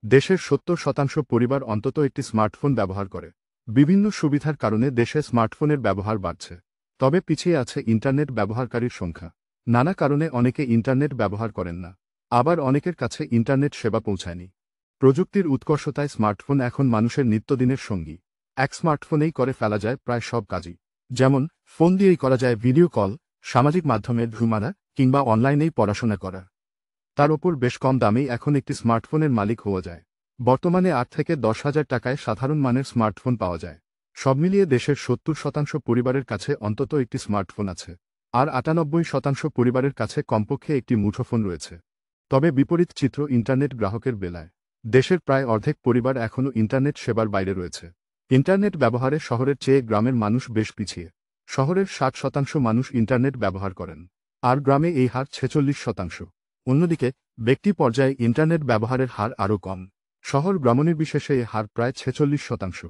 দেশের ৭০% পরিবার অন্তত একটি স্মার্টফোন ব্যবহার করে। বিভিন্ন সুবিধার কারণে দেশে স্মার্টফোনের ব্যবহার বাড়ছে। তবে পিছিয়ে আছে ইন্টারনেট ব্যবহারকারীর সংখ্যা। নানা কারণে অনেকে ইন্টারনেট ব্যবহার করেন না। আবার অনেকের কাছে ইন্টারনেট সেবা পৌঁছায়নি। প্রযুক্তির উৎকর্ষতায় স্মার্টফোন এখন মানুষের নিত্যদিনের সঙ্গী। এক স্মার্টফোনেই করে ফেলা যায় প্রায় সব কাজই। যেমন, ফোন দিয়েই করা যায় ভিডিও কল, সামাজিক মাধ্যমে ঢুঁ মারা, কিংবা অনলাইনেই পড়াশোনা করা। তার ওপর বেশ কম দামেই এখন একটি স্মার্টফোনের মালিক হওয়া যায়। বর্তমানে ৮ থেকে ১০,০০০ টাকায় সাধারণ মানের স্মার্টফোন পাওয়া যায়। সব মিলিয়ে দেশের ৭০% পরিবারের কাছে অন্তত একটি স্মার্টফোন আছে। আর ৯৮% পরিবারের কাছে কমপক্ষে একটি মুঠোফোন রয়েছে। তবে বিপরীত চিত্র ইন্টারনেট গ্রাহকের বেলায়। দেশের প্রায় অর্ধেক পরিবার এখনও ইন্টারনেট সেবার বাইরে রয়েছে। ইন্টারনেট ব্যবহারে শহরের চেয়ে গ্রামের মানুষ বেশ পিছিয়ে। শহরের ৬০% মানুষ ইন্টারনেট ব্যবহার করেন। আর গ্রামে এই হার ৪৬%। অন্যদিকে, ব্যক্তি পর্যায়ে ইন্টারনেট ব্যবহারের হার আরও কম। শহর গ্রামনির্বিশেষে এ হার প্রায় ৪৬%।